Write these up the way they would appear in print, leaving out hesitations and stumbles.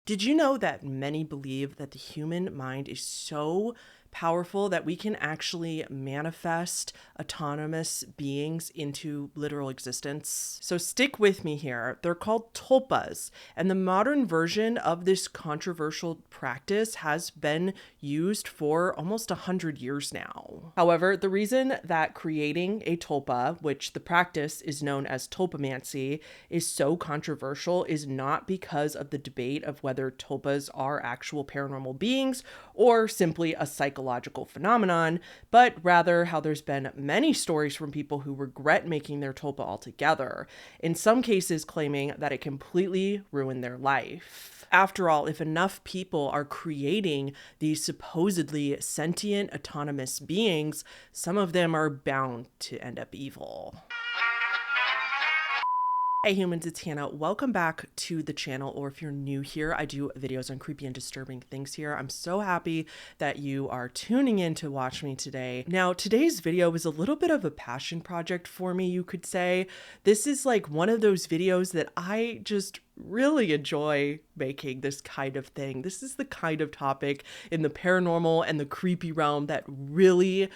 Did you know that many believe that the human mind is so powerful that we can actually manifest autonomous beings into literal existence? So stick with me here. They're called tulpas, and the modern version of this controversial practice has been used for almost 100 years now. However, the reason that creating a tulpa, which the practice is known as tulpamancy, is so controversial is not because of the debate of whether tulpas are actual paranormal beings or simply a psychological phenomenon, but rather how there's been many stories from people who regret making their tulpa altogether, in some cases claiming that it completely ruined their life. After all, if enough people are creating these supposedly sentient autonomous beings, some of them are bound to end up evil. Hey humans, it's Hannah. Welcome back to the channel, or if you're new here, I do videos on creepy and disturbing things here. I'm so happy that you are tuning in to watch me today. Now, today's video is a little bit of a passion project for me, you could say. This is like one of those videos that I just really enjoy making, this kind of thing. This is the kind of topic in the paranormal and the creepy realm that really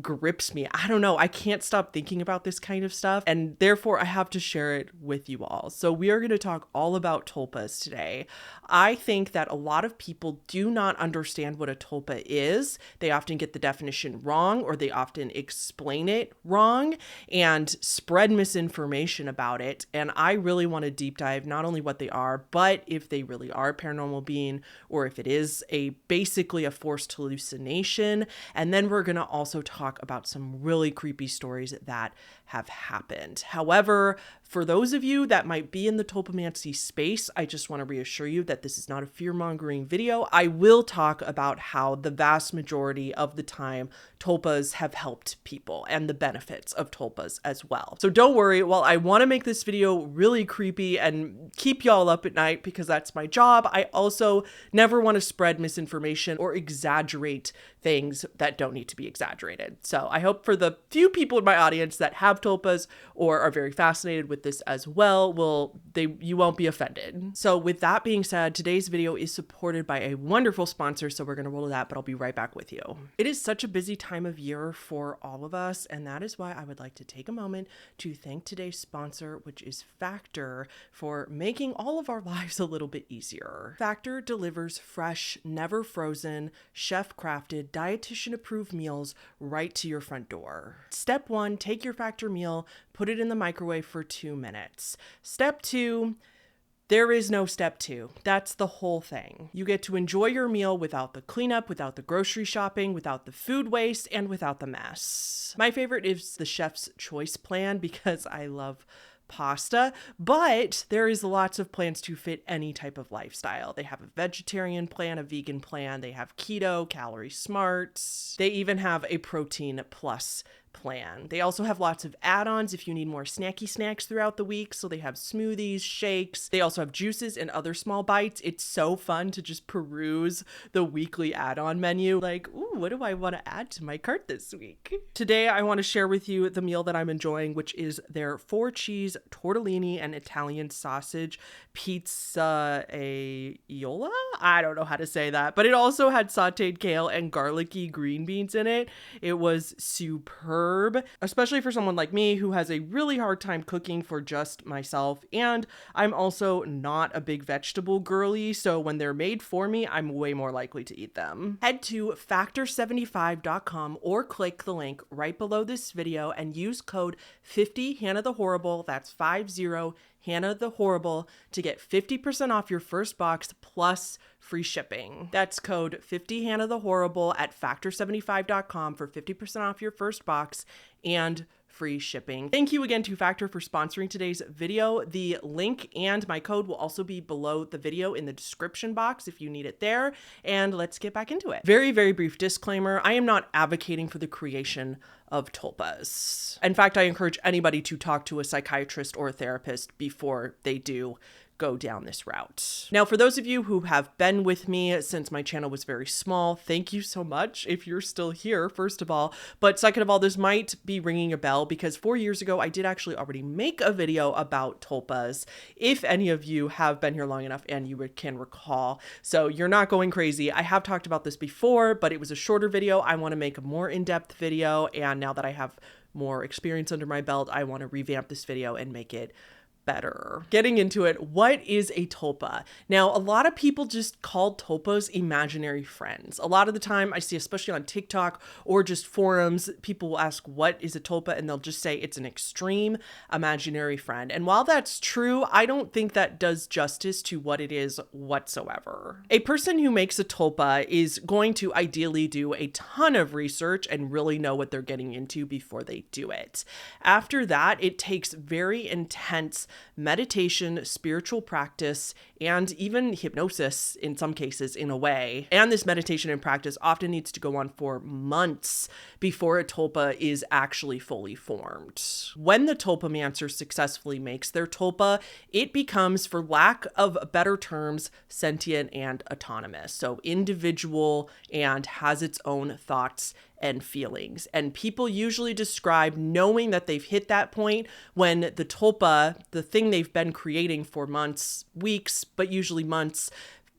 grips me. I don't know. I can't stop thinking about this kind of stuff, and therefore I have to share it with you all. So we are going to talk all about tulpas today. I think that a lot of people do not understand what a tulpa is. They often get the definition wrong, or they often explain it wrong and spread misinformation about it. And I really want to deep dive not only what they are, but if they really are a paranormal being, or if it is basically a forced hallucination. And then we're going to also talk about some really creepy stories that have happened. However, for those of you that might be in the tulpamancy space, I just want to reassure you that this is not a fear-mongering video. I will talk about how the vast majority of the time tulpas have helped people and the benefits of tulpas as well. So don't worry, while I want to make this video really creepy and keep y'all up at night because that's my job, I also never want to spread misinformation or exaggerate things that don't need to be exaggerated. So I hope for the few people in my audience that have tulpas or are very fascinated with this as well, you won't be offended. So with that being said, today's video is supported by a wonderful sponsor, so we're going to roll to that, but I'll be right back with you. It is such a busy time of year for all of us, and that is why I would like to take a moment to thank today's sponsor, which is Factor, for making all of our lives a little bit easier. Factor delivers fresh, never frozen, chef-crafted, dietitian-approved meals right to your front door. Step 1, take your Factor meal, put it in the microwave for 2 minutes. Step 2, there is no step 2. That's the whole thing. You get to enjoy your meal without the cleanup, without the grocery shopping, without the food waste, and without the mess. My favorite is the chef's choice plan because I love pasta, but there is lots of plans to fit any type of lifestyle. They have a vegetarian plan, a vegan plan, they have keto, calorie smart. They even have a protein plus plan. They also have lots of add-ons if you need more snacky snacks throughout the week. So they have smoothies, shakes. They also have juices and other small bites. It's so fun to just peruse the weekly add-on menu. Like, ooh, what do I want to add to my cart this week? Today, I want to share with you the meal that I'm enjoying, which is their 4-cheese tortellini and Italian sausage pizza aiola? I don't know how to say that, but it also had sauteed kale and garlicky green beans in it. It was superb, especially for someone like me who has a really hard time cooking for just myself, and I'm also not a big vegetable girly, so when they're made for me, I'm way more likely to eat them. Head to factor75.com or click the link right below this video and use code 50HannahTheHorrible, that's 50 HannahTheHorrible, to get 50% off your first box plus free shipping. That's code 50HannahTheHorrible at factor75.com for 50% off your first box and free shipping. Thank you again to Factor for sponsoring today's video. The link and my code will also be below the video in the description box if you need it there. And let's get back into it. Very, very brief disclaimer. I am not advocating for the creation of tulpas. In fact, I encourage anybody to talk to a psychiatrist or a therapist before they do go down this route. Now, for those of you who have been with me since my channel was very small, thank you so much if you're still here, first of all. But second of all, this might be ringing a bell because 4 years ago, I did actually already make a video about tulpas, if any of you have been here long enough and you can recall. So you're not going crazy. I have talked about this before, but it was a shorter video. I want to make a more in-depth video. And now that I have more experience under my belt, I want to revamp this video and make it better. Getting into it, what is a tulpa? Now, a lot of people just call tulpas imaginary friends. A lot of the time I see, especially on TikTok or just forums, people will ask, what is a tulpa? And they'll just say it's an extreme imaginary friend. And while that's true, I don't think that does justice to what it is whatsoever. A person who makes a tulpa is going to ideally do a ton of research and really know what they're getting into before they do it. After that, it takes very intense meditation, spiritual practice, and even hypnosis in some cases in a way. And this meditation and practice often needs to go on for months before a tulpa is actually fully formed. When the tulpamancer successfully makes their tulpa, it becomes, for lack of better terms, sentient and autonomous. So individual and has its own thoughts and feelings. And people usually describe knowing that they've hit that point when the tulpa, the thing they've been creating for months, weeks, but usually months,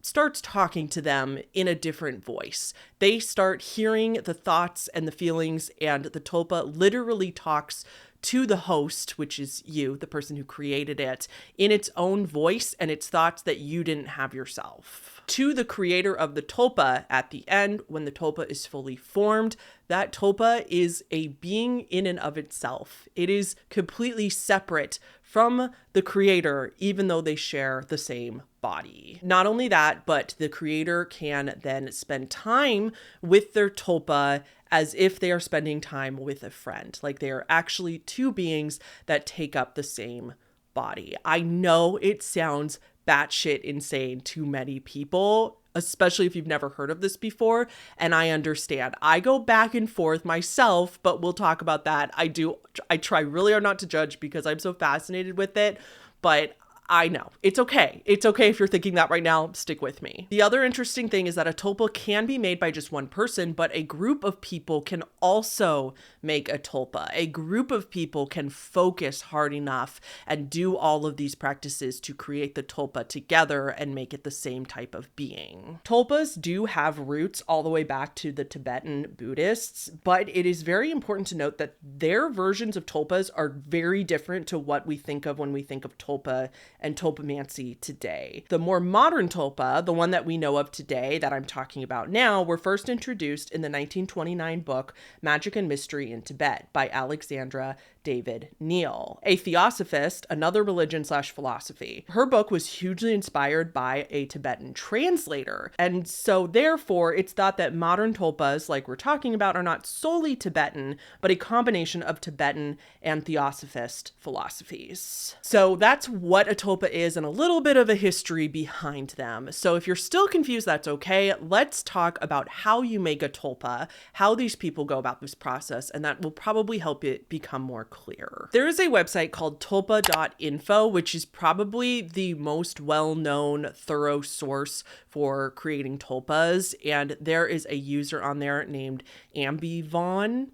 starts talking to them in a different voice. They start hearing the thoughts and the feelings, and the tulpa literally talks to the host, which is you, the person who created it, in its own voice and its thoughts that you didn't have yourself. To the creator of the tulpa at the end, when the tulpa is fully formed, that tulpa is a being in and of itself. It is completely separate from the creator, even though they share the same body. Not only that, but the creator can then spend time with their tulpa as if they are spending time with a friend, like they are actually two beings that take up the same body. I know it sounds batshit insane to many people, especially if you've never heard of this before, and I understand. I go back and forth myself, but we'll talk about that. I try really hard not to judge because I'm so fascinated with it, but I know. It's okay. It's okay if you're thinking that right now, stick with me. The other interesting thing is that a tulpa can be made by just one person, but a group of people can also make a tulpa. A group of people can focus hard enough and do all of these practices to create the tulpa together and make it the same type of being. Tulpas do have roots all the way back to the Tibetan Buddhists, but it is very important to note that their versions of tulpas are very different to what we think of when we think of tulpa and tulpamancy today. The more modern tulpa, the one that we know of today that I'm talking about now, were first introduced in the 1929 book Magic and Mystery in Tibet by Alexandra David Neal, a theosophist, another religion/philosophy. Her book was hugely inspired by a Tibetan translator. And so therefore, it's thought that modern tulpas, like we're talking about, are not solely Tibetan, but a combination of Tibetan and theosophist philosophies. So that's what a tulpa is and a little bit of a history behind them. So if you're still confused, that's okay. Let's talk about how you make a tulpa, how these people go about this process, and that will probably help it become more clear. There is a website called tulpa.info, which is probably the most well-known thorough source for creating tulpas. And there is a user on there named Abvieon,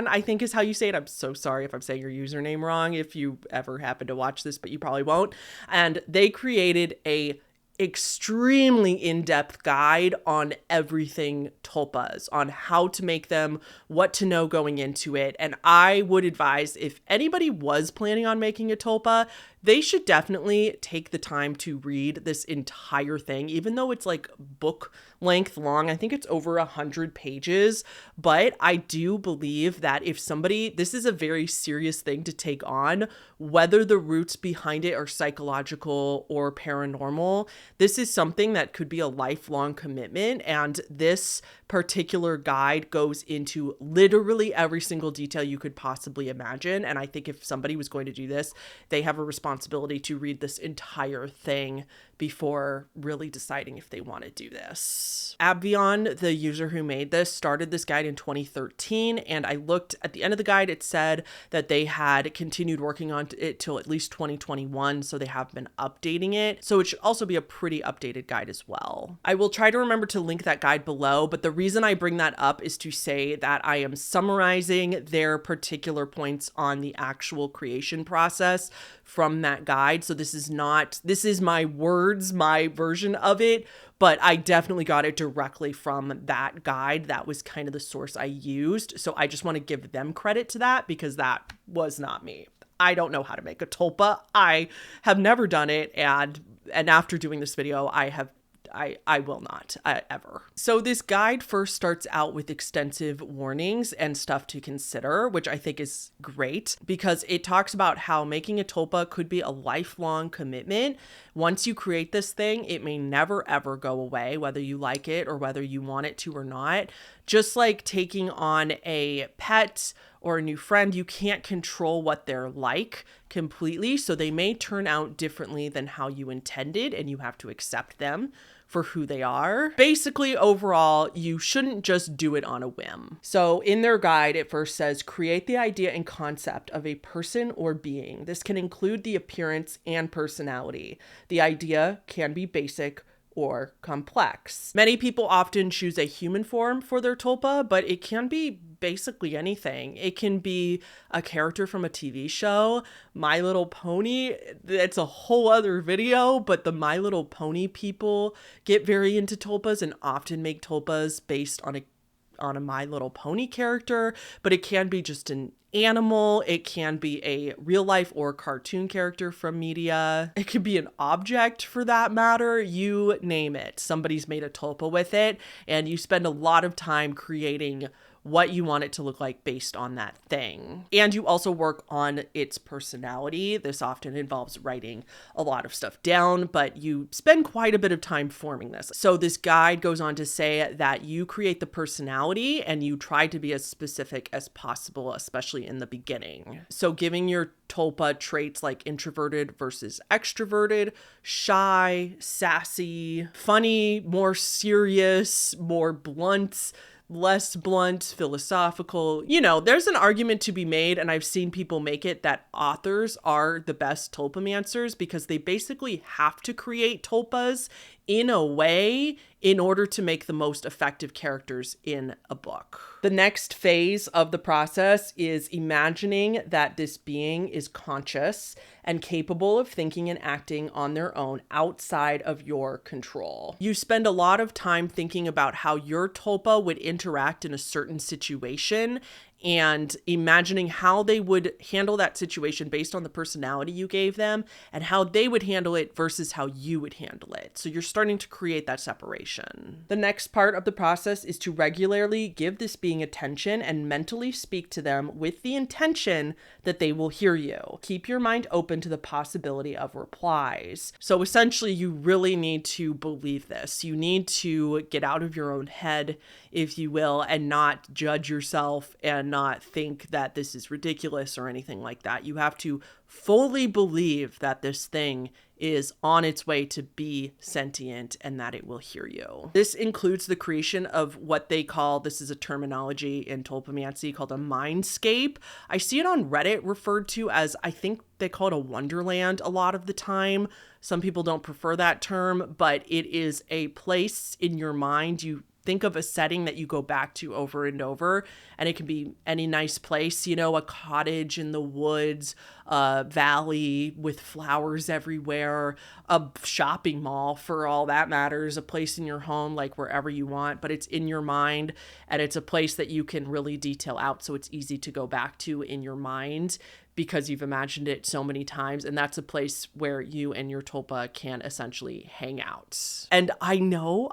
I think is how you say it. I'm so sorry if I'm saying your username wrong, if you ever happen to watch this, but you probably won't. And they created a extremely in-depth guide on everything tulpas, on how to make them, what to know going into it. And I would advise, if anybody was planning on making a tulpa, they should definitely take the time to read this entire thing, even though it's like book length long. I think it's over 100 pages, but I do believe that if somebody, this is a very serious thing to take on, whether the roots behind it are psychological or paranormal, this is something that could be a lifelong commitment. And this particular guide goes into literally every single detail you could possibly imagine. And I think if somebody was going to do this, they have a responsibility to read this entire thing before really deciding if they want to do this. Abvieon, the user who made this, started this guide in 2013, and I looked at the end of the guide, it said that they had continued working on it till at least 2021, so they have been updating it. So it should also be a pretty updated guide as well. I will try to remember to link that guide below, but the reason I bring that up is to say that I am summarizing their particular points on the actual creation process from that guide. So this is my words, my version of it, but I definitely got it directly from that guide. That was kind of the source I used. So I just want to give them credit to that because that was not me. I don't know how to make a tulpa. I have never done it. And after doing this video, I will not ever. So this guide first starts out with extensive warnings and stuff to consider, which I think is great because it talks about how making a tulpa could be a lifelong commitment. Once you create this thing, it may never ever go away, whether you like it or whether you want it to or not. Just like taking on a pet or a new friend, you can't control what they're like completely. So they may turn out differently than how you intended, and you have to accept them for who they are. Basically, overall, you shouldn't just do it on a whim. So in their guide, it first says, create the idea and concept of a person or being. This can include the appearance and personality. The idea can be basic or complex. Many people often choose a human form for their tulpa, but it can be basically anything. It can be a character from a TV show, My Little Pony. It's a whole other video, but the My Little Pony people get very into tulpas and often make tulpas based on a My Little Pony character, but it can be just an animal. It can be a real life or cartoon character from media. It could be an object for that matter. You name it. Somebody's made a tulpa with it, and you spend a lot of time creating what you want it to look like based on that thing. And you also work on its personality. This often involves writing a lot of stuff down, but you spend quite a bit of time forming this. So this guide goes on to say that you create the personality and you try to be as specific as possible, especially in the beginning. So giving your tulpa traits like introverted versus extroverted, shy, sassy, funny, more serious, more blunt, less blunt, philosophical. You know, there's an argument to be made, and I've seen people make it, that authors are the best tulpamancers because they basically have to create tulpas in a way in order to make the most effective characters in a book. The next phase of the process is imagining that this being is conscious and capable of thinking and acting on their own outside of your control. You spend a lot of time thinking about how your tulpa would interact in a certain situation and imagining how they would handle that situation based on the personality you gave them and how they would handle it versus how you would handle it. So you're starting to create that separation. The next part of the process is to regularly give this being attention and mentally speak to them with the intention that they will hear you. Keep your mind open to the possibility of replies. So essentially, you really need to believe this. You need to get out of your own head, if you will, and not judge yourself and not think that this is ridiculous or anything like that. You have to fully believe that this thing is on its way to be sentient and that it will hear you. This includes the creation of what they call, this is a terminology in tulpamancy called a mindscape. I see it on Reddit referred to as, I think they call it a wonderland a lot of the time. Some people don't prefer that term, but it is a place in your mind. You think of a setting that you go back to over and over, and it can be any nice place, you know, a cottage in the woods, a valley with flowers everywhere, a shopping mall for all that matters, a place in your home, like wherever you want, but it's in your mind, and it's a place that you can really detail out so it's easy to go back to in your mind because you've imagined it so many times. And that's a place where you and your tulpa can essentially hang out. And I know,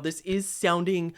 this is sounding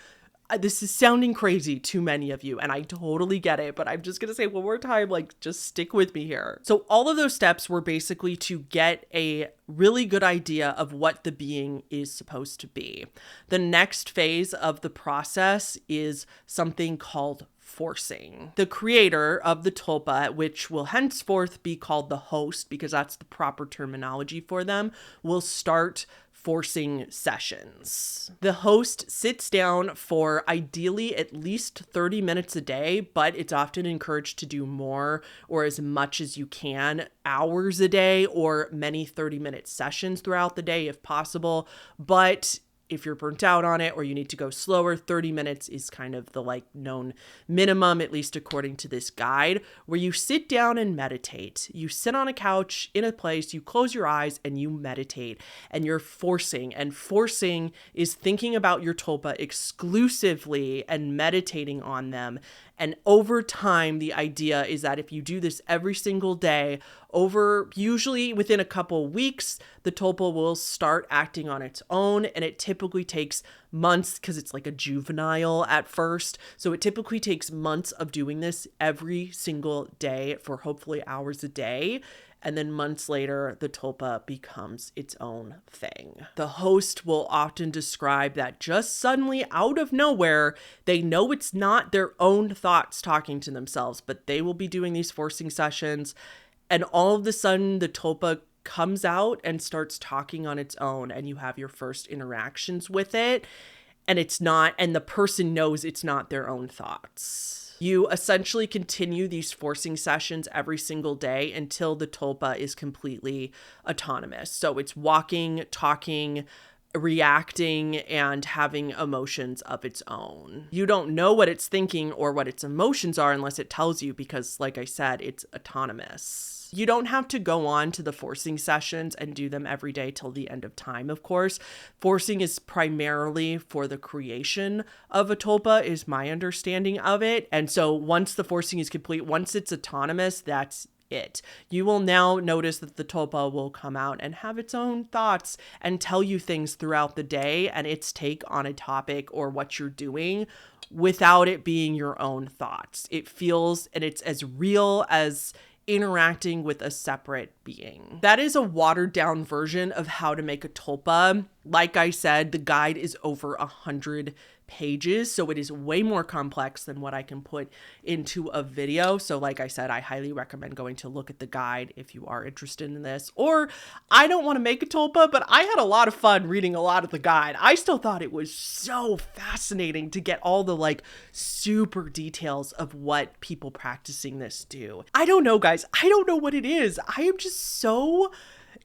crazy to many of you, and I totally get it, but I'm just going to say one more time, like, just stick with me here. So all of those steps were basically to get a really good idea of what the being is supposed to be. The next phase of the process is something called forcing. The creator of the Tulpa, which will henceforth be called the host because that's the proper terminology for them, will start forcing sessions. The host sits down for ideally at least 30 minutes a day, but it's often encouraged to do more or as much as you can, hours a day or many 30-minute sessions throughout the day if possible. But if you're burnt out on it or you need to go slower, 30 minutes is kind of the like known minimum, at least according to this guide, where you sit down and meditate. You sit on a couch in a place, you close your eyes and you meditate and you're forcing. And forcing is thinking about your Tulpa exclusively and meditating on them. And over time, the idea is that if you do this every single day, usually within a couple weeks, the Tulpa will start acting on its own. And it typically takes months because it's like a juvenile at first. So it typically takes months of doing this every single day for hopefully hours a day. And then months later, the Tulpa becomes its own thing. The host will often describe that just suddenly out of nowhere, they know it's not their own thoughts talking to themselves, but they will be doing these forcing sessions. And all of a sudden, the Tulpa comes out and starts talking on its own, and you have your first interactions with it. And the person knows it's not their own thoughts. You essentially continue these forcing sessions every single day until the Tulpa is completely autonomous. So it's walking, talking, reacting, and having emotions of its own. You don't know what it's thinking or what its emotions are unless it tells you because, like I said, it's autonomous. You don't have to go on to the forcing sessions and do them every day till the end of time, of course. Forcing is primarily for the creation of a Tulpa, is my understanding of it. And so once the forcing is complete, once it's autonomous, that's it. You will now notice that the Tulpa will come out and have its own thoughts and tell you things throughout the day and its take on a topic or what you're doing without it being your own thoughts. It feels, and it's as real as interacting with a separate being. That is a watered down version of how to make a Tulpa. Like I said, the guide is over 100 pages, so it is way more complex than what I can put into a video. So like I said, I highly recommend going to look at the guide if you are interested in this. Or I don't want to make a Tulpa, but I had a lot of fun reading a lot of the guide. I still thought it was so fascinating to get all the like super details of what people practicing this do. I don't know, guys. I don't know what it is. I am just so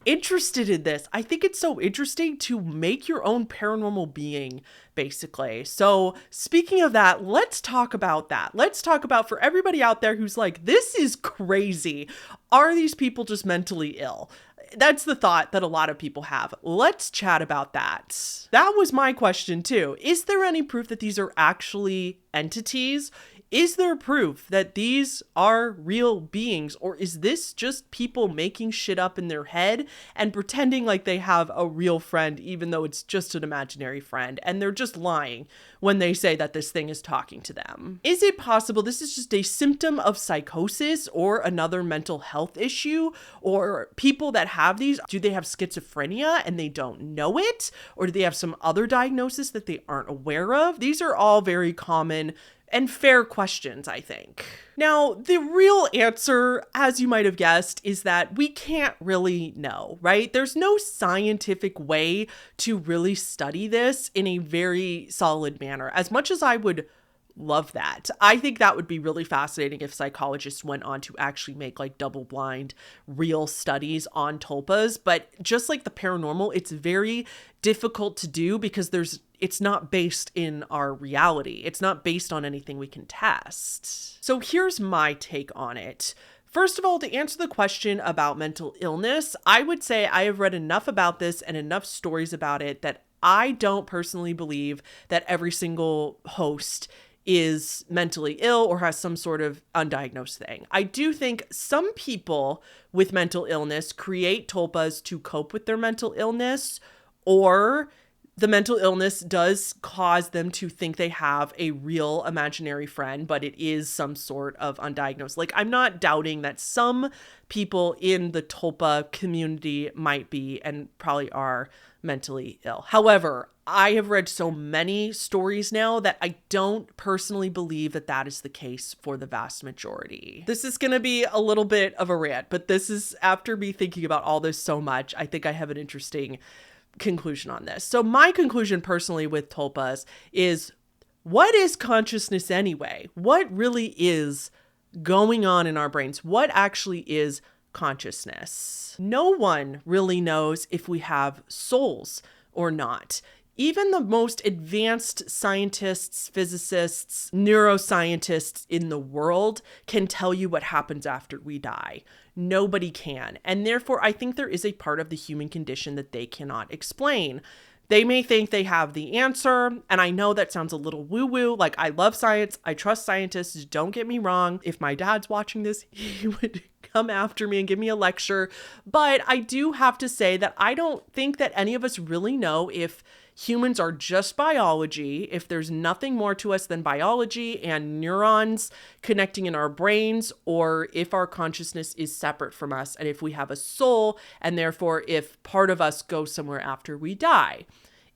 interested in this. I think it's so interesting to make your own paranormal being, basically. So speaking of that, let's talk about that. Let's talk about, for everybody out there who's like, this is crazy. Are these people just mentally ill? That's the thought that a lot of people have. Let's chat about that. That was my question too. Is there any proof that these are actually entities? Is there proof that these are real beings, or is this just people making shit up in their head and pretending like they have a real friend, even though it's just an imaginary friend, and they're just lying when they say that this thing is talking to them? Is it possible this is just a symptom of psychosis or another mental health issue? Or people that have these, do they have schizophrenia and they don't know it? Or do they have some other diagnosis that they aren't aware of? These are all very common and fair questions, I think. Now, the real answer, as you might have guessed, is that we can't really know, right? There's no scientific way to really study this in a very solid manner. As much as I would love that, I think that would be really fascinating if psychologists went on to actually make like double-blind real studies on Tulpas. But just like the paranormal, it's very difficult to do because it's not based in our reality. It's not based on anything we can test. So here's my take on it. First of all, to answer the question about mental illness, I would say I have read enough about this and enough stories about it that I don't personally believe that every single host is mentally ill or has some sort of undiagnosed thing. I do think some people with mental illness create Tulpas to cope with their mental illness, or the mental illness does cause them to think they have a real imaginary friend, but it is some sort of undiagnosed. Like, I'm not doubting that some people in the Tulpa community might be and probably are mentally ill. However, I have read so many stories now that I don't personally believe that that is the case for the vast majority. This is going to be a little bit of a rant, but this is after me thinking about all this so much. I think I have an interesting conclusion on this. So my conclusion personally with Tulpas is, what is consciousness anyway? What really is going on in our brains? What actually is consciousness? No one really knows if we have souls or not. Even the most advanced scientists, physicists, neuroscientists in the world can tell you what happens after we die. Nobody can. And therefore, I think there is a part of the human condition that they cannot explain. They may think they have the answer, and I know that sounds a little woo-woo. Like, I love science. I trust scientists. Don't get me wrong. If my dad's watching this, he would come after me and give me a lecture. But I do have to say that I don't think that any of us really know if humans are just biology, if there's nothing more to us than biology and neurons connecting in our brains, or if our consciousness is separate from us, and if we have a soul, and therefore if part of us goes somewhere after we die.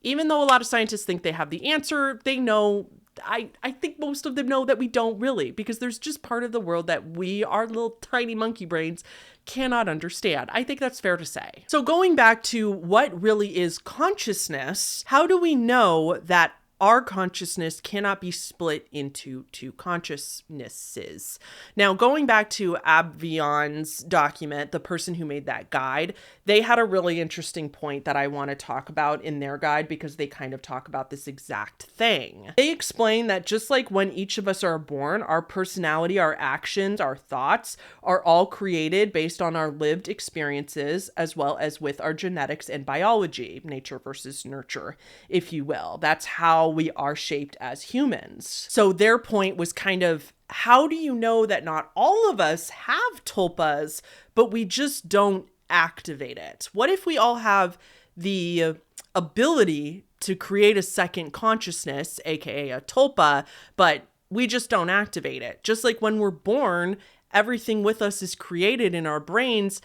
Even though a lot of scientists think they have the answer, they know, I think most of them know that we don't really, because there's just part of the world that we, our little tiny monkey brains, cannot understand. I think that's fair to say. So going back to what really is consciousness, how do we know that our consciousness cannot be split into two consciousnesses? Now, going back to Abvieon's document, the person who made that guide, they had a really interesting point that I want to talk about in their guide, because they kind of talk about this exact thing. They explain that just like when each of us are born, our personality, our actions, our thoughts are all created based on our lived experiences, as well as with our genetics and biology, nature versus nurture, if you will. That's how we are shaped as humans. So their point was kind of, how do you know that not all of us have tulpas, but we just don't activate it? What if we all have the ability to create a second consciousness, aka a tulpa, but we just don't activate it? Just like when we're born, everything with us is created in our brains.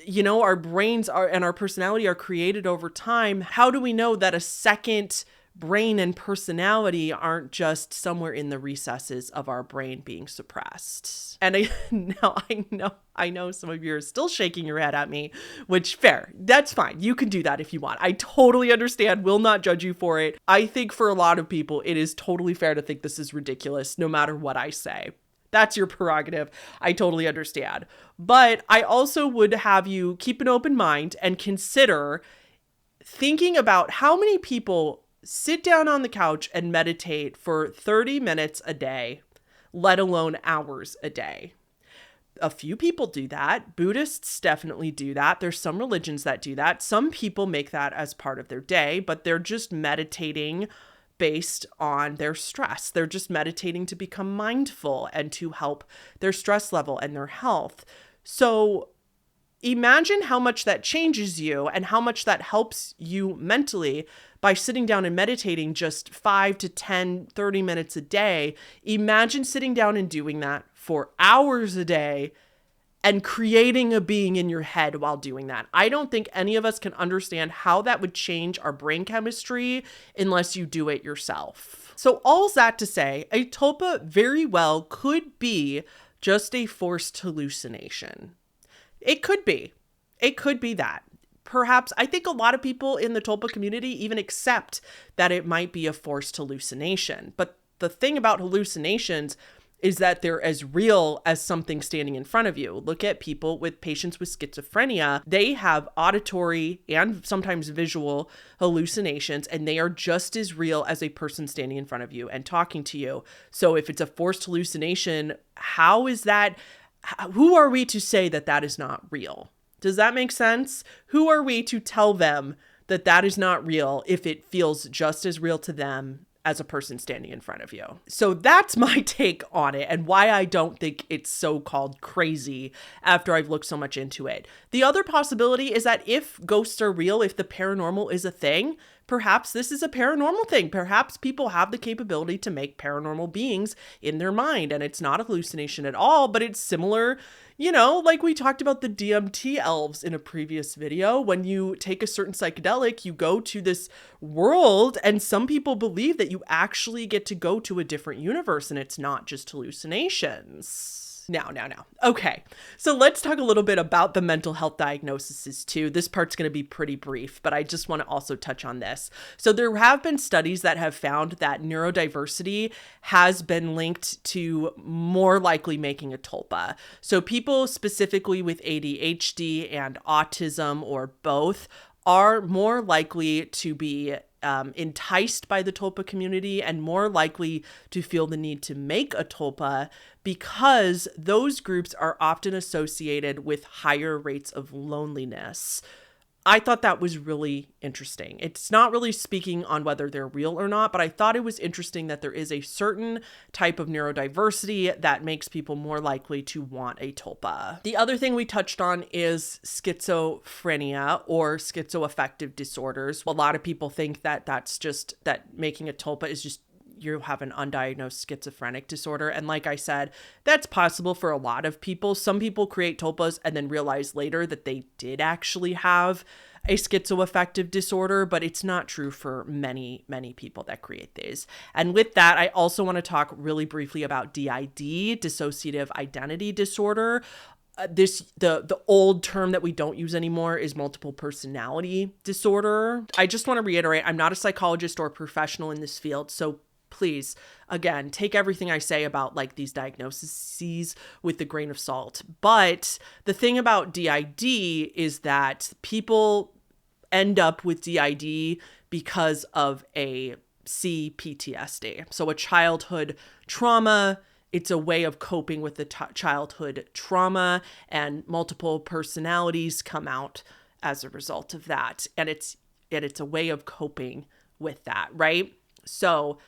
You know, our brains are, and our personality are created over time. How do we know that a second brain and personality aren't just somewhere in the recesses of our brain being suppressed? And I know some of you are still shaking your head at me, which fair, that's fine. You can do that if you want. I totally understand, will not judge you for it. I think for a lot of people, it is totally fair to think this is ridiculous, no matter what I say. That's your prerogative. I totally understand. But I also would have you keep an open mind and consider thinking about how many people sit down on the couch and meditate for 30 minutes a day, let alone hours a day. A few people do that. Buddhists definitely do that. There's some religions that do that. Some people make that as part of their day, but they're just meditating based on their stress. They're just meditating to become mindful and to help their stress level and their health. So imagine how much that changes you and how much that helps you mentally by sitting down and meditating just 5 to 10, 30 minutes a day. Imagine sitting down and doing that for hours a day and creating a being in your head while doing that. I don't think any of us can understand how that would change our brain chemistry unless you do it yourself. So all's that to say, a tulpa very well could be just a forced hallucination. It could be. It could be that. Perhaps, I think a lot of people in the tulpa community even accept that it might be a forced hallucination. But the thing about hallucinations is that they're as real as something standing in front of you. Look at people with patients with schizophrenia. They have auditory and sometimes visual hallucinations, and they are just as real as a person standing in front of you and talking to you. So if it's a forced hallucination, how is that? Who are we to say that that is not real? Does that make sense? Who are we to tell them that that is not real if it feels just as real to them as a person standing in front of you? So that's my take on it and why I don't think it's so-called crazy after I've looked so much into it. The other possibility is that if ghosts are real, if the paranormal is a thing, perhaps this is a paranormal thing. Perhaps people have the capability to make paranormal beings in their mind, and it's not a hallucination at all, but it's similar, you know, like we talked about the DMT elves in a previous video. When you take a certain psychedelic, you go to this world, and some people believe that you actually get to go to a different universe and it's not just hallucinations. Now. Okay, so let's talk a little bit about the mental health diagnoses too. This part's going to be pretty brief, but I just want to also touch on this. So there have been studies that have found that neurodiversity has been linked to more likely making a tulpa. So people specifically with ADHD and autism or both are more likely to be enticed by the tulpa community and more likely to feel the need to make a tulpa because those groups are often associated with higher rates of loneliness. I thought that was really interesting. It's not really speaking on whether they're real or not, but I thought it was interesting that there is a certain type of neurodiversity that makes people more likely to want a tulpa. The other thing we touched on is schizophrenia or schizoaffective disorders. A lot of people think that that's just that making a tulpa is just you have an undiagnosed schizophrenic disorder. And like I said, that's possible for a lot of people. Some people create tulpas and then realize later that they did actually have a schizoaffective disorder, but it's not true for many people that create these. And with that, I also want to talk really briefly about DID, dissociative identity disorder. The old term that we don't use anymore is multiple personality disorder. I just want to reiterate, I'm not a psychologist or a professional in this field, so please, again, take everything I say about like these diagnoses with a grain of salt. But the thing about DID is that people end up with DID because of a CPTSD. So a childhood trauma. It's a way of coping with the childhood trauma, and multiple personalities come out as a result of that. And it's a way of coping with that, right? So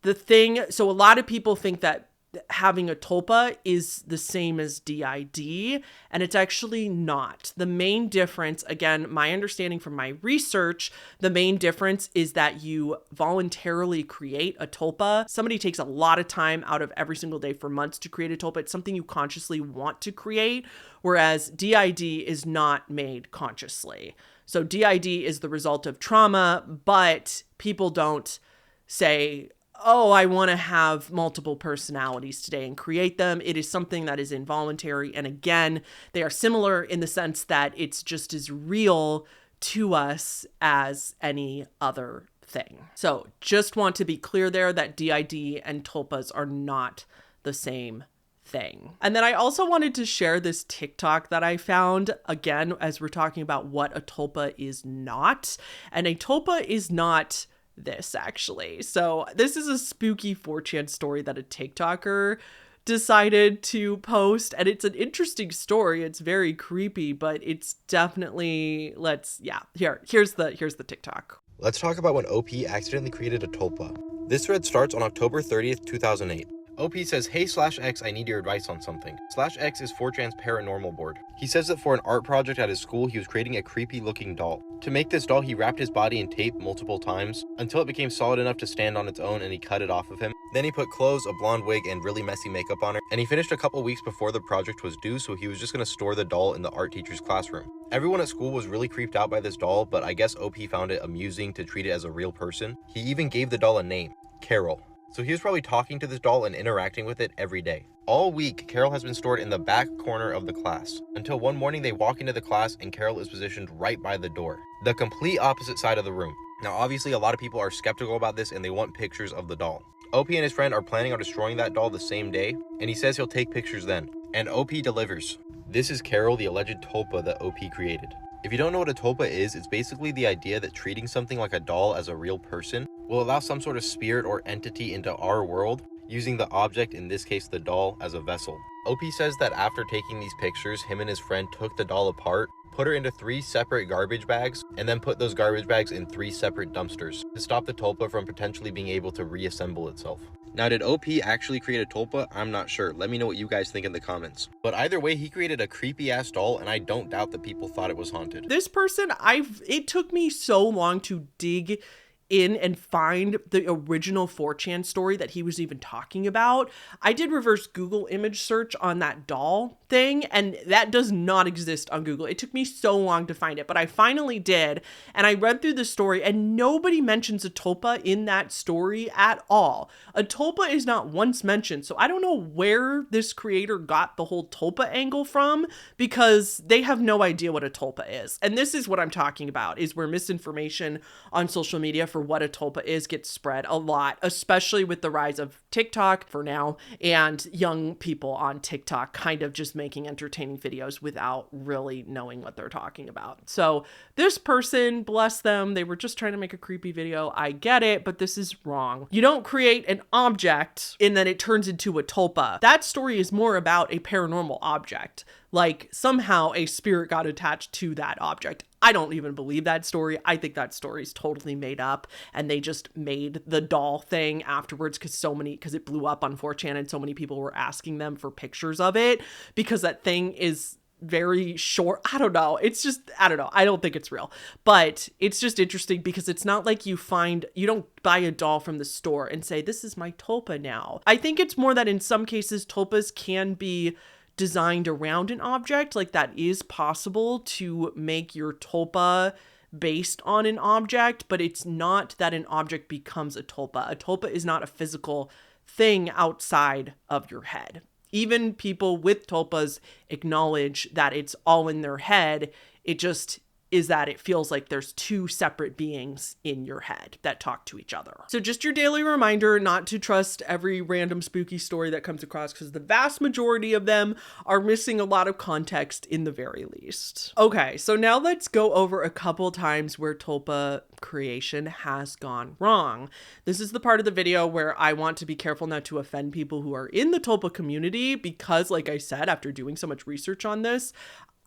a lot of people think that having a tulpa is the same as DID, and it's actually not. The main difference, again, my understanding from my research, the main difference is that you voluntarily create a tulpa. Somebody takes a lot of time out of every single day for months to create a tulpa. It's something you consciously want to create, whereas DID is not made consciously. So DID is the result of trauma, but people don't say, oh, I want to have multiple personalities today and create them. It is something that is involuntary. And again, they are similar in the sense that it's just as real to us as any other thing. So just want to be clear there that DID and tulpas are not the same thing. And then I also wanted to share this TikTok that I found, again, as we're talking about what a tulpa is not. And a tulpa is not this, actually. So this is a spooky 4chan story that a TikToker decided to post, and it's an interesting story. It's very creepy, but it's definitely, here's the TikTok. Let's talk about when OP accidentally created a tulpa. This thread starts on October 30th, 2008. OP says, "Hey /X, I need your advice on something." /X is 4chan's paranormal board. He says that for an art project at his school, he was creating a creepy looking doll. To make this doll, he wrapped his body in tape multiple times until it became solid enough to stand on its own, and he cut it off of him. Then he put clothes, a blonde wig, and really messy makeup on her, and he finished a couple weeks before the project was due, so he was just going to store the doll in the art teacher's classroom. Everyone at school was really creeped out by this doll, but I guess OP found it amusing to treat it as a real person. He even gave the doll a name, Carol. So he was probably talking to this doll and interacting with it every day. All week, Carol has been stored in the back corner of the class, until one morning they walk into the class and Carol is positioned right by the door, the complete opposite side of the room. Now obviously a lot of people are skeptical about this and they want pictures of the doll. OP and his friend are planning on destroying that doll the same day, and he says he'll take pictures then. And OP delivers. This is Carol, the alleged tulpa that OP created. If you don't know what a tulpa is, it's basically the idea that treating something like a doll as a real person will allow some sort of spirit or entity into our world, using the object, in this case the doll, as a vessel. OP says that after taking these pictures, him and his friend took the doll apart, put her into 3 separate garbage bags, and then put those garbage bags in 3 separate dumpsters to stop the tulpa from potentially being able to reassemble itself. Now, did OP actually create a tulpa? I'm not sure. Let me know what you guys think in the comments. But either way, he created a creepy ass doll, and I don't doubt that people thought it was haunted. This person, it took me so long to dig in and find the original 4chan story that he was even talking about. I did reverse Google image search on that doll thing, and that does not exist on Google. It took me so long to find it, but I finally did, and I read through the story, and nobody mentions a tulpa in that story at all. A tulpa is not once mentioned, so I don't know where this creator got the whole tulpa angle from, because they have no idea what a tulpa is. And this is what I'm talking about, is where misinformation on social media for what a tulpa is gets spread a lot, especially with the rise of TikTok for now, and young people on TikTok kind of just making entertaining videos without really knowing what they're talking about. So this person, bless them, they were just trying to make a creepy video. I get it, but this is wrong. You don't create an object and then it turns into a tulpa. That story is more about a paranormal object. Like somehow a spirit got attached to that object. I don't even believe that story. I think that story is totally made up, and they just made the doll thing afterwards because it blew up on 4chan and so many people were asking them for pictures of it because that thing is very short. I don't know. I don't know. I don't think it's real, but it's just interesting because it's not like you don't buy a doll from the store and say, this is my tulpa now. I think it's more that in some cases tulpas can be designed around an object. Like that is possible to make your tulpa based on an object, but it's not that an object becomes a tulpa. A tulpa is not a physical thing outside of your head. Even people with tulpas acknowledge that it's all in their head. It just is that it feels like there's two separate beings in your head that talk to each other. So just your daily reminder not to trust every random spooky story that comes across, because the vast majority of them are missing a lot of context in the very least. Okay, so now let's go over a couple times where tulpa creation has gone wrong. This is the part of the video where I want to be careful not to offend people who are in the tulpa community, because like I said, after doing so much research on this,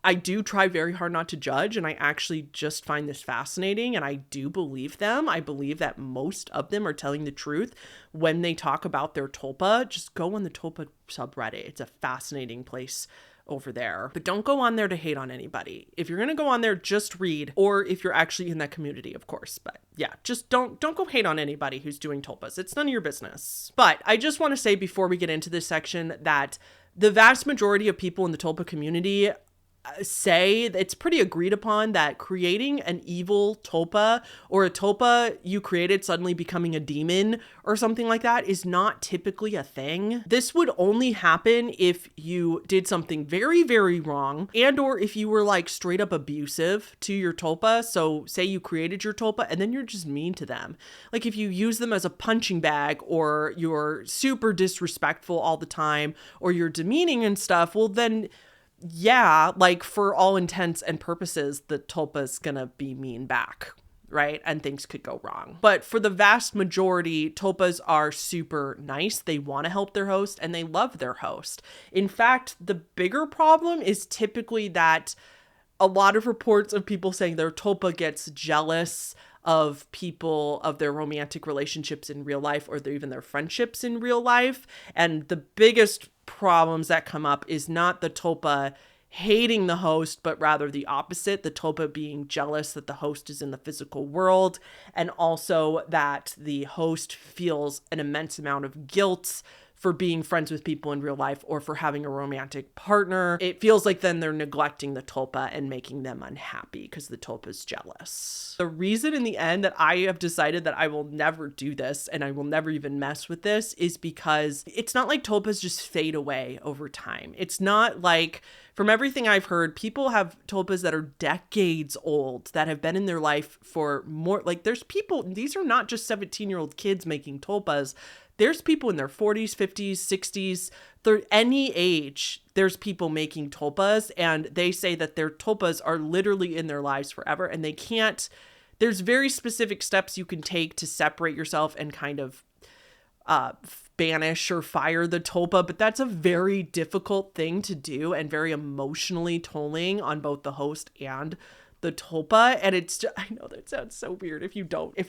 I do try very hard not to judge, and I actually just find this fascinating, and I do believe them. I believe that most of them are telling the truth when they talk about their tulpa. Just go on the tulpa subreddit. It's a fascinating place over there. But don't go on there to hate on anybody. If you're going to go on there, just read, or if you're actually in that community, of course. But yeah, just don't go hate on anybody who's doing tulpas. It's none of your business. But I just want to say before we get into this section that the vast majority of people in the tulpa community say it's pretty agreed upon that creating an evil tulpa or a tulpa you created suddenly becoming a demon or something like that is not typically a thing. This would only happen if you did something very, very wrong, and or if you were like straight up abusive to your tulpa. So say you created your tulpa and then you're just mean to them. Like if you use them as a punching bag, or you're super disrespectful all the time, or you're demeaning and stuff, well then yeah, like for all intents and purposes, the tulpa's gonna be mean back, right? And things could go wrong. But for the vast majority, tulpas are super nice. They want to help their host and they love their host. In fact, the bigger problem is typically that a lot of reports of people saying their tulpa gets jealous of people, of their romantic relationships in real life, or even their friendships in real life. And the biggest problems that come up is not the tulpa hating the host, but rather the opposite, the tulpa being jealous that the host is in the physical world, and also that the host feels an immense amount of guilt for being friends with people in real life or for having a romantic partner. It feels like then they're neglecting the tulpa and making them unhappy because the tulpa is jealous. The reason in the end that I have decided that I will never do this and I will never even mess with this is because it's not like tulpas just fade away over time. It's not like, from everything I've heard, people have tulpas that are decades old, that have been in their life for more, like there's people, these are not just 17-year-old kids making tulpas. There's people in their 40s, 50s, 60s, any age, there's people making tulpas, and they say that their tulpas are literally in their lives forever, and they can't, there's very specific steps you can take to separate yourself and kind of banish or fire the tulpa, but that's a very difficult thing to do and very emotionally tolling on both the host and the tulpa. And it's just, I know that sounds so weird. If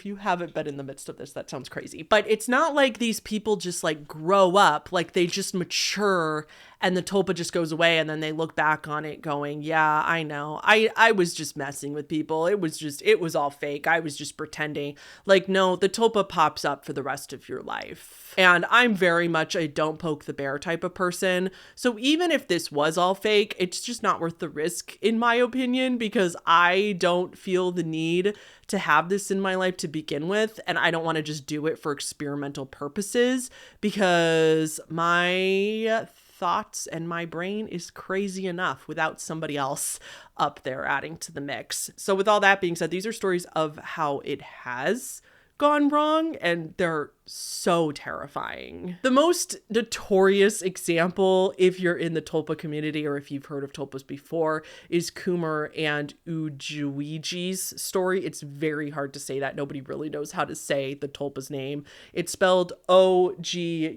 you haven't been in the midst of this, that sounds crazy, but it's not like these people just like grow up, like they just mature And the tulpa just goes away, and then they look back on it going, yeah, I know. I was just messing with people. It was all fake. I was just pretending. Like, no, the tulpa pops up for the rest of your life. And I'm very much a don't poke the bear type of person. So even if this was all fake, it's just not worth the risk, in my opinion, because I don't feel the need to have this in my life to begin with. And I don't want to just do it for experimental purposes, because my thoughts and my brain is crazy enough without somebody else up there adding to the mix. So with all that being said, these are stories of how it has gone wrong, and they're so terrifying. The most notorious example, if you're in the tulpa community or if you've heard of tulpas before, is Koomer and Oguigi's story. It's very hard to say that. Nobody really knows how to say the tulpa's name. It's spelled Oguigi.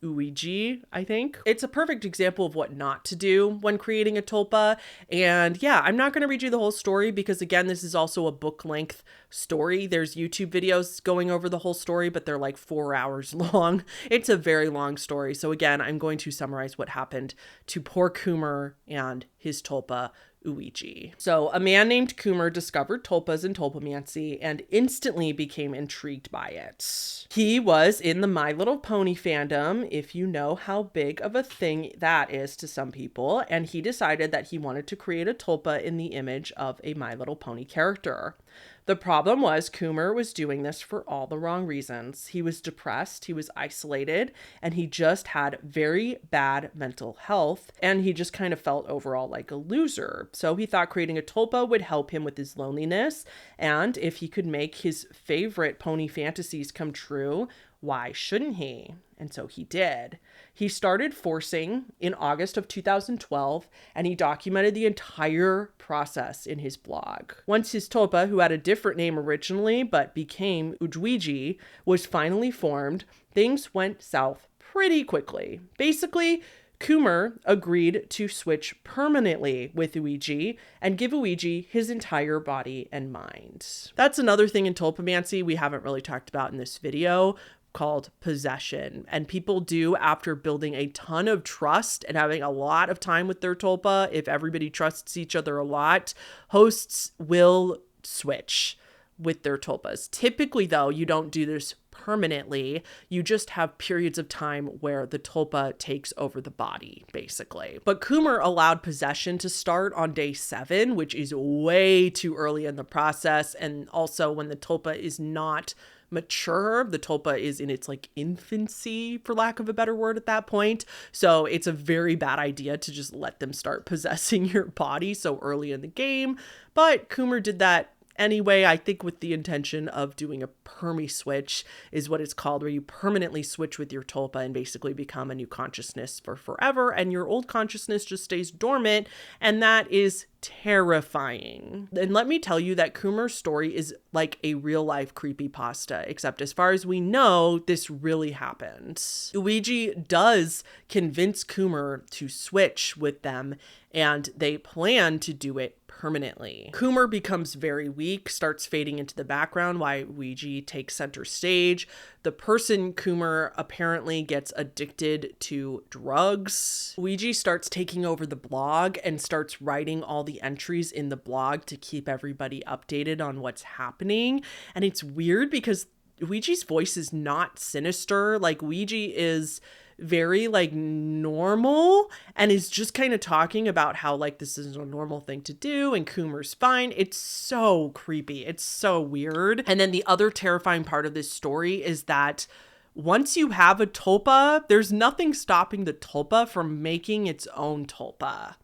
Uigi, I think. It's a perfect example of what not to do when creating a tulpa. And yeah, I'm not going to read you the whole story because, again, this is also a book length story. There's YouTube videos going over the whole story, but they're like 4 hours long. It's a very long story. So again, I'm going to summarize what happened to poor Koomer and his tulpa, Oguigi. So a man named Koomer discovered tulpas and tulpamancy and instantly became intrigued by it. He was in the My Little Pony fandom, if you know how big of a thing that is to some people, and he decided that he wanted to create a tulpa in the image of a My Little Pony character. The problem was Koomer was doing this for all the wrong reasons. He was depressed, he was isolated, and he just had very bad mental health, and he just kind of felt overall like a loser. So he thought creating a tulpa would help him with his loneliness, and if he could make his favorite pony fantasies come true, why shouldn't he? And so he did. He started forcing in August of 2012, and he documented the entire process in his blog. Once his tulpa, who had a different name originally but became Oguigi, was finally formed, things went south pretty quickly. Basically, Koomer agreed to switch permanently with Oguigi and give Oguigi his entire body and mind. That's another thing in tulpamancy we haven't really talked about in this video, called possession. And people do, after building a ton of trust and having a lot of time with their tulpa, if everybody trusts each other a lot, hosts will switch with their tulpas. Typically, though, you don't do this permanently. You just have periods of time where the tulpa takes over the body, basically. But Koomer allowed possession to start on day 7, which is way too early in the process. And also when the tulpa is not mature, the tulpa is in its like infancy, for lack of a better word, at that point. So it's a very bad idea to just let them start possessing your body so early in the game. But Koomer did that anyway, I think with the intention of doing a permi switch is what it's called, where you permanently switch with your tulpa and basically become a new consciousness for forever, and your old consciousness just stays dormant, and that is terrifying. And let me tell you that Koomer's story is like a real life creepypasta, except as far as we know, this really happened. Oguigi does convince Koomer to switch with them, and they plan to do it permanently. Koomer becomes very weak, starts fading into the background while Oguigi takes center stage. The person Koomer apparently gets addicted to drugs. Oguigi starts taking over the blog and starts writing all the entries in the blog to keep everybody updated on what's happening. And it's weird because Oguigi's voice is not sinister. Like, Oguigi is very like normal and is just kind of talking about how like this is a normal thing to do and Koomer's fine. It's so creepy. It's so weird. And then the other terrifying part of this story is that once you have a tulpa, there's nothing stopping the tulpa from making its own tulpa.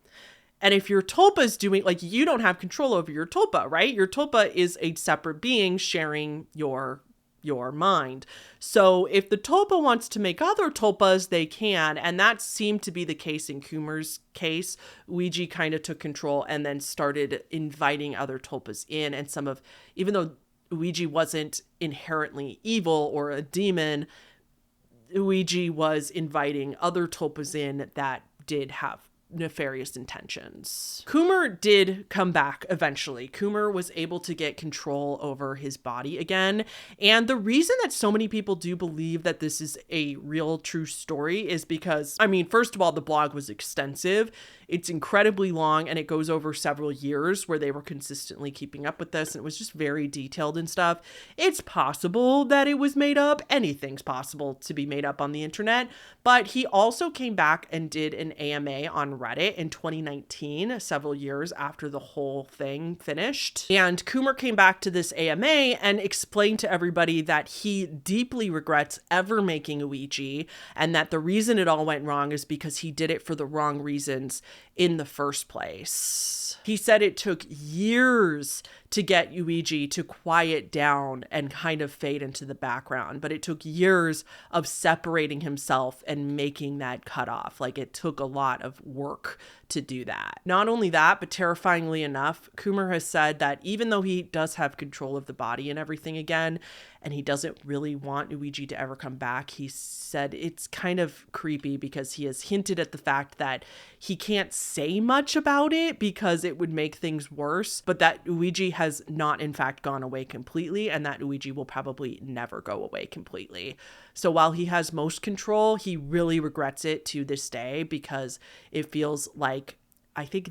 And if your tulpa is doing, like, you don't have control over your tulpa, right? Your tulpa is a separate being sharing your mind. So if the tulpa wants to make other tulpas, they can. And that seemed to be the case in Koomer's case. Oguigi kind of took control and then started inviting other tulpas in. And even though Oguigi wasn't inherently evil or a demon, Oguigi was inviting other tulpas in that did have nefarious intentions. Koomer did come back eventually. Koomer was able to get control over his body again. And the reason that so many people do believe that this is a real true story is because, I mean, first of all, the blog was extensive. It's incredibly long and it goes over several years where they were consistently keeping up with this. And it was just very detailed and stuff. It's possible that it was made up. Anything's possible to be made up on the internet. But he also came back and did an AMA on Reddit in 2019, several years after the whole thing finished. And Koomer came back to this AMA and explained to everybody that he deeply regrets ever making a Ouija and that the reason it all went wrong is because he did it for the wrong reasons in the first place. He said it took years to get Ouija to quiet down and kind of fade into the background, but it took years of separating himself and making that cutoff. Like, it took a lot of work to do that. Not only that, but terrifyingly enough, Koomer has said that even though he does have control of the body and everything again, and he doesn't really want Ouija to ever come back, he said it's kind of creepy because he has hinted at the fact that he can't say much about it because it would make things worse, but that Ouija has not in fact gone away completely, and that Ouija will probably never go away completely. So while he has most control, he really regrets it to this day because it feels like, I think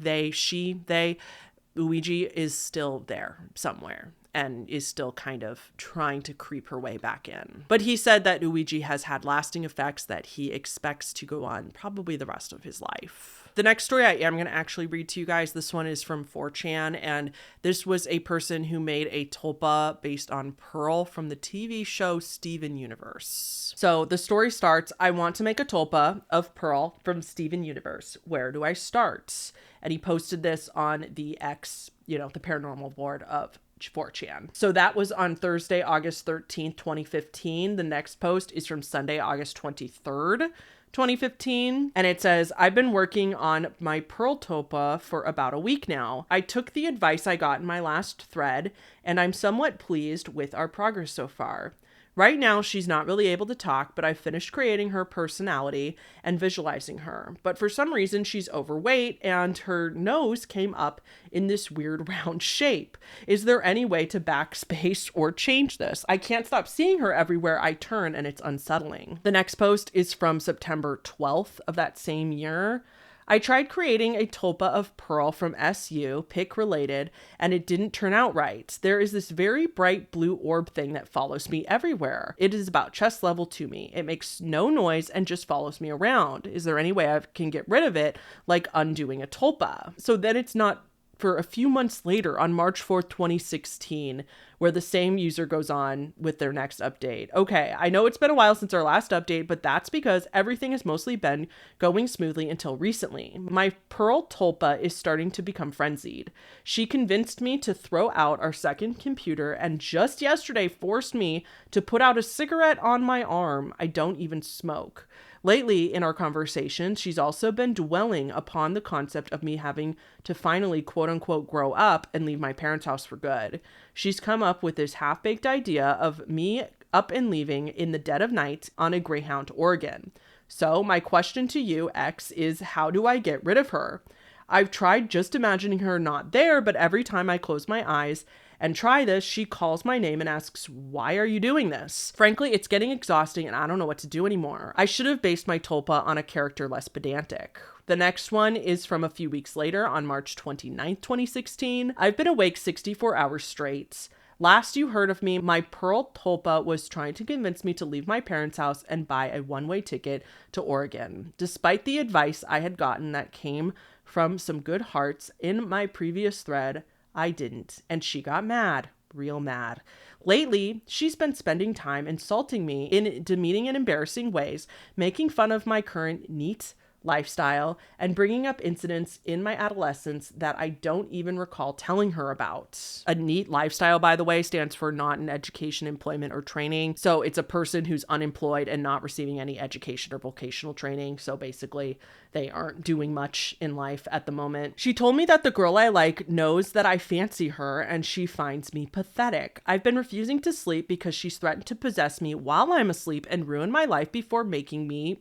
Ouija is still there somewhere and is still kind of trying to creep her way back in. But he said that Ouija has had lasting effects that he expects to go on probably the rest of his life. The next story I am going to actually read to you guys. This one is from 4chan, and this was a person who made a tulpa based on Pearl from the TV show Steven Universe. So the story starts, I want to make a tulpa of Pearl from Steven Universe. Where do I start? And he posted this on the X, the paranormal board of 4chan. So that was on Thursday, August 13th, 2015. The next post is from Sunday, August 23rd, 2015. And it says, I've been working on my Pearl tulpa for about a week now. I took the advice I got in my last thread, and I'm somewhat pleased with our progress so far. Right now, she's not really able to talk, but I've finished creating her personality and visualizing her. But for some reason, she's overweight and her nose came up in this weird round shape. Is there any way to backspace or change this? I can't stop seeing her everywhere I turn and it's unsettling. The next post is from September 12th of that same year. I tried creating a tulpa of Pearl from SU, pick related, and it didn't turn out right. There is this very bright blue orb thing that follows me everywhere. It is about chest level to me. It makes no noise and just follows me around. Is there any way I can get rid of it, like undoing a tulpa? So then it's not for a few months later on March 4th, 2016, where the same user goes on with their next update. Okay, I know it's been a while since our last update, but that's because everything has mostly been going smoothly until recently. My Pearl tulpa is starting to become frenzied. She convinced me to throw out our second computer and just yesterday forced me to put out a cigarette on my arm. I don't even smoke. Lately, in our conversations, she's also been dwelling upon the concept of me having to finally, quote unquote, grow up and leave my parents' house for good. She's come up with this half-baked idea of me up and leaving in the dead of night on a Greyhound to Oregon. So my question to you, X, is how do I get rid of her? I've tried just imagining her not there, but every time I close my eyes and try this, she calls my name and asks, why are you doing this? Frankly, it's getting exhausting and I don't know what to do anymore. I should have based my tulpa on a character less pedantic. The next one is from a few weeks later on March 29th, 2016. I've been awake 64 hours straight. Last you heard of me, my Pearl tulpa was trying to convince me to leave my parents' house and buy a one-way ticket to Oregon. Despite the advice I had gotten that came from some good hearts in my previous thread, I didn't, and she got mad, real mad. Lately, she's been spending time insulting me in demeaning and embarrassing ways, making fun of my current neat lifestyle, and bringing up incidents in my adolescence that I don't even recall telling her about. A neat lifestyle, by the way, stands for not in education, employment, or training. So it's a person who's unemployed and not receiving any education or vocational training. So basically, they aren't doing much in life at the moment. She told me that the girl I like knows that I fancy her and she finds me pathetic. I've been refusing to sleep because she's threatened to possess me while I'm asleep and ruin my life before making me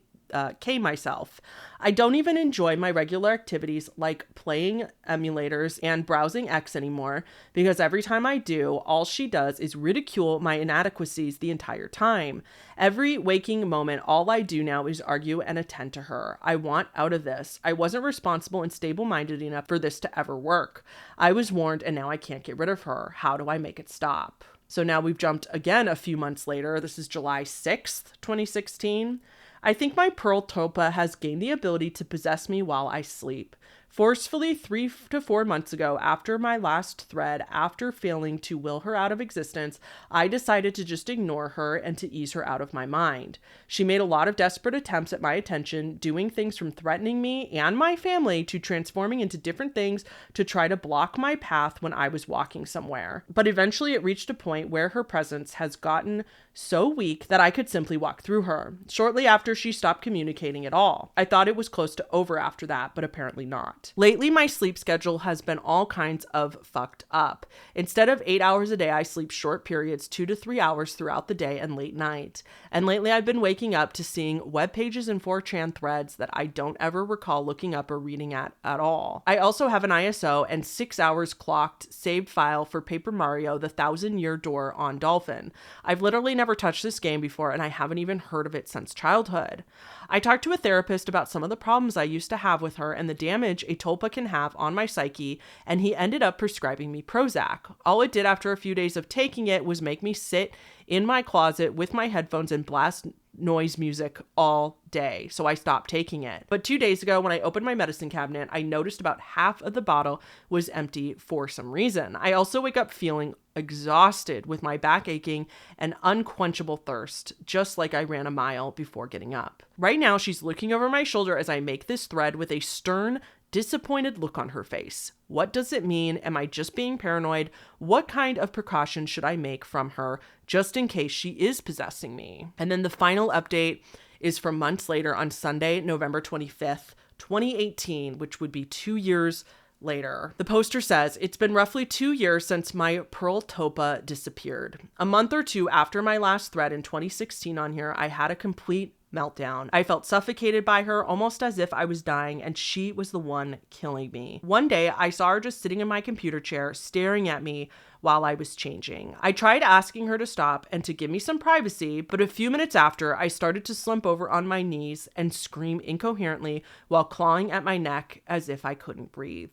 K myself. I don't even enjoy my regular activities like playing emulators and browsing X anymore, because every time I do, all she does is ridicule my inadequacies the entire time. Every waking moment, all I do now is argue and attend to her. I want out of this. I wasn't responsible and stable-minded enough for this to ever work. I was warned and now I can't get rid of her. How do I make it stop? So now we've jumped again a few months later. This is July 6th, 2016. I think my Pearl Tulpa has gained the ability to possess me while I sleep. Forcefully 3 to 4 months ago, after my last thread, after failing to will her out of existence, I decided to just ignore her and to ease her out of my mind. She made a lot of desperate attempts at my attention, doing things from threatening me and my family to transforming into different things to try to block my path when I was walking somewhere. But eventually it reached a point where her presence has gotten so weak that I could simply walk through her. Shortly after, she stopped communicating at all. I thought it was close to over after that, but apparently not. Lately, my sleep schedule has been all kinds of fucked up. Instead of 8 hours a day, I sleep short periods, 2 to 3 hours throughout the day and late night. And lately, I've been waking up to seeing web pages and 4chan threads that I don't ever recall looking up or reading at all. I also have an ISO and 6 hours clocked saved file for Paper Mario: The Thousand-Year Door on Dolphin. I've literally never touched this game before, and I haven't even heard of it since childhood. I talked to a therapist about some of the problems I used to have with her and the damage a tulpa can have on my psyche, and he ended up prescribing me Prozac. All it did after a few days of taking it was make me sit in my closet with my headphones and blast noise music all day, so I stopped taking it. But 2 days ago, when I opened my medicine cabinet, I noticed about half of the bottle was empty for some reason. I also wake up feeling exhausted with my back aching and unquenchable thirst, just like I ran a mile before getting up. Right now, she's looking over my shoulder as I make this thread with a stern, disappointed look on her face. What does it mean? Am I just being paranoid? What kind of precautions should I make from her just in case she is possessing me? And then the final update is from months later on Sunday, November 25th, 2018, which would be 2 years later. The poster says, "It's been roughly 2 years since my Pearl Tulpa disappeared. A month or two after my last thread in 2016 on here, I had a complete meltdown. I felt suffocated by her, almost as if I was dying, and she was the one killing me. One day, I saw her just sitting in my computer chair, staring at me while I was changing. I tried asking her to stop and to give me some privacy, but a few minutes after, I started to slump over on my knees and scream incoherently while clawing at my neck as if I couldn't breathe.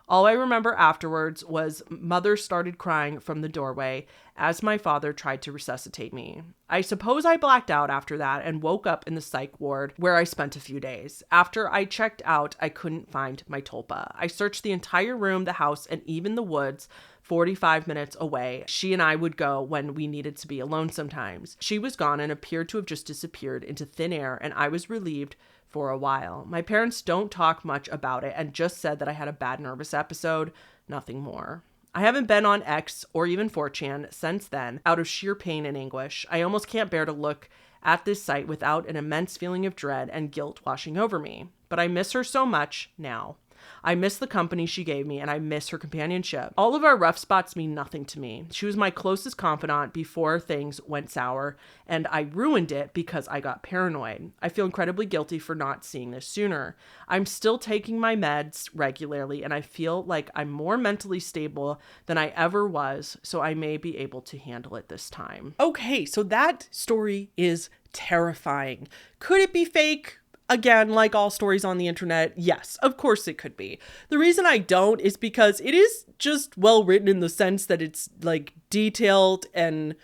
All I remember afterwards was mother started crying from the doorway as my father tried to resuscitate me. I suppose I blacked out after that and woke up in the psych ward where I spent a few days. After I checked out, I couldn't find my tulpa. I searched the entire room, the house, and even the woods 45 minutes away. She and I would go when we needed to be alone sometimes. She was gone and appeared to have just disappeared into thin air, and I was relieved for a while. My parents don't talk much about it and just said that I had a bad nervous episode, nothing more. I haven't been on X or even 4chan since then, out of sheer pain and anguish. I almost can't bear to look at this site without an immense feeling of dread and guilt washing over me. But I miss her so much now. I miss the company she gave me, and I miss her companionship. All of our rough spots mean nothing to me. She was my closest confidant before things went sour, and I ruined it because I got paranoid. I feel incredibly guilty for not seeing this sooner. I'm still taking my meds regularly, and I feel like I'm more mentally stable than I ever was, so I may be able to handle it this time." Okay, so that story is terrifying. Could it be fake? Again, like all stories on the internet, yes, of course it could be. The reason I don't is because it is just well written in the sense that it's like detailed and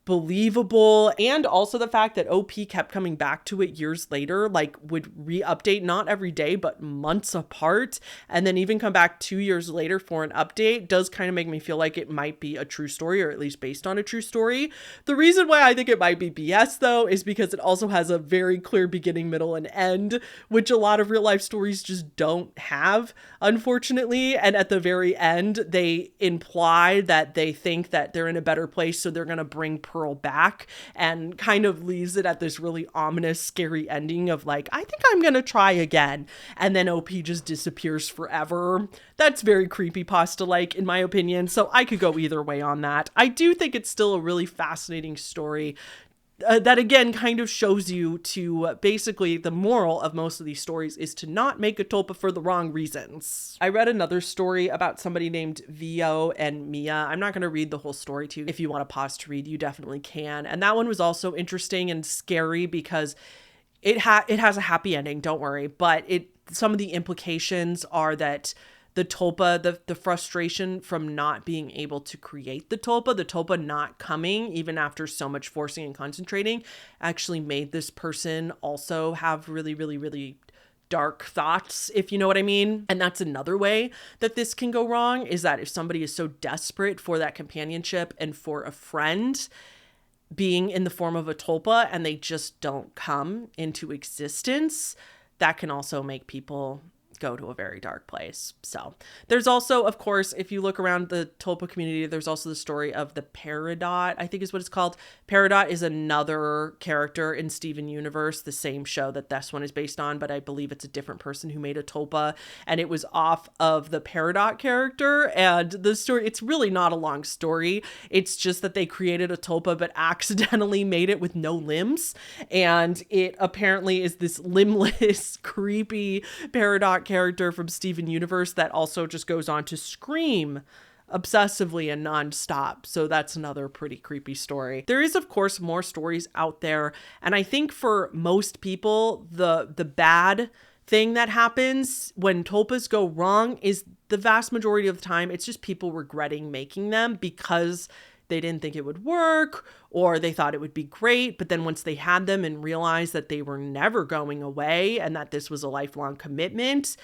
believable, and also the fact that OP kept coming back to it years later, like would re-update not every day but months apart, and then even come back 2 years later for an update does kind of make me feel like it might be a true story, or at least based on a true story. The reason why I think it might be BS though is because it also has a very clear beginning, middle, and end, which a lot of real life stories just don't have, unfortunately. And at the very end, they imply that they think that they're in a better place, so they're going to bring Pearl back, and kind of leaves it at this really ominous, scary ending of like, I think I'm gonna try again, and then OP just disappears forever. That's very creepypasta like, in my opinion, so I could go either way on that. I do think it's still a really fascinating story that again kind of shows you to basically the moral of most of these stories is to not make a tulpa for the wrong reasons. I read another story about somebody named Vio and Mia. I'm not going to read the whole story to you. If you want to pause to read, you definitely can. And that one was also interesting and scary because it has a happy ending, don't worry, but some of the implications are that the tulpa, the frustration from not being able to create the tulpa not coming even after so much forcing and concentrating, actually made this person also have really, really, really dark thoughts, if you know what I mean. And that's another way that this can go wrong, is that if somebody is so desperate for that companionship and for a friend being in the form of a tulpa and they just don't come into existence, that can also make people go to a very dark place. So there's also, of course, if you look around the tulpa community, there's also the story of the Peridot, I think is what it's called. Peridot is another character in Steven Universe, the same show that this one is based on, but I believe it's a different person who made a tulpa, and it was off of the Peridot character. And the story, it's really not a long story. It's just that they created a tulpa but accidentally made it with no limbs, and it apparently is this limbless, creepy Peridot character from Steven Universe that also just goes on to scream obsessively and nonstop. So that's another pretty creepy story. There is, of course, more stories out there. And I think for most people, the bad thing that happens when tulpas go wrong is the vast majority of the time, it's just people regretting making them because they didn't think it would work, or they thought it would be great. But then once they had them and realized that they were never going away and that this was a lifelong commitment,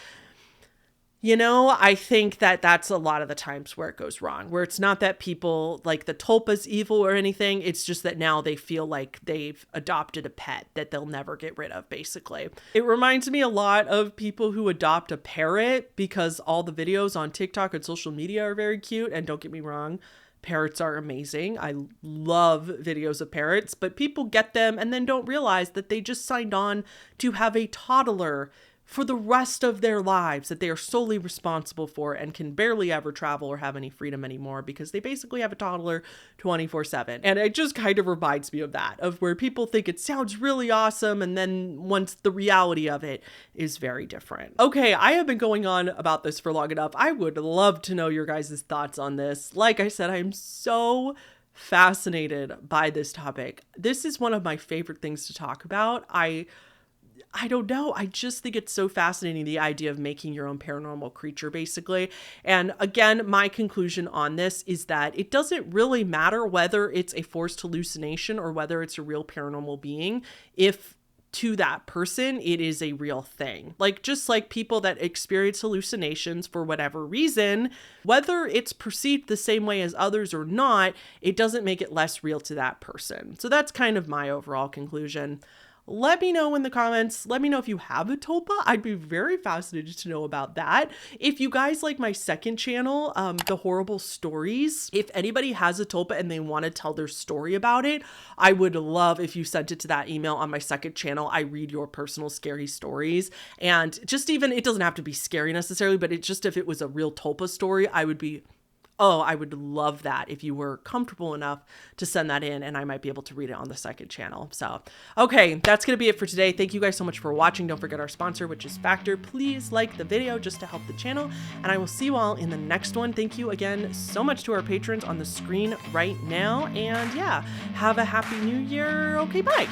you know, I think that that's a lot of the times where it goes wrong, where it's not that people like the tulpa's evil or anything. It's just that now they feel like they've adopted a pet that they'll never get rid of, basically. It reminds me a lot of people who adopt a parrot, because all the videos on TikTok and social media are very cute. And don't get me wrong, parrots are amazing. I love videos of parrots, but people get them and then don't realize that they just signed on to have a toddler for the rest of their lives that they are solely responsible for and can barely ever travel or have any freedom anymore because they basically have a toddler 24/7. And it just kind of reminds me of that, of where people think it sounds really awesome and then once the reality of it is very different. Okay, I have been going on about this for long enough. I would love to know your guys' thoughts on this. Like I said, I'm so fascinated by this topic. This is one of my favorite things to talk about. I don't know. I just think it's so fascinating, the idea of making your own paranormal creature, basically. And again, my conclusion on this is that it doesn't really matter whether it's a forced hallucination or whether it's a real paranormal being, if to that person it is a real thing. Like, just like people that experience hallucinations for whatever reason, whether it's perceived the same way as others or not, it doesn't make it less real to that person. So that's kind of my overall conclusion. Let me know in the comments. Let me know if you have a tulpa. I'd be very fascinated to know about that. If you guys like my second channel, The Horrible Stories, if anybody has a tulpa and they want to tell their story about it, I would love if you sent it to that email on my second channel. I read your personal scary stories, and just even, it doesn't have to be scary necessarily, but it's just, if it was a real tulpa story, I would love that if you were comfortable enough to send that in, and I might be able to read it on the second channel. So, okay, that's going to be it for today. Thank you guys so much for watching. Don't forget our sponsor, which is Factor. Please like the video just to help the channel, and I will see you all in the next one. Thank you again so much to our patrons on the screen right now. And yeah, have a happy new year. Okay, bye.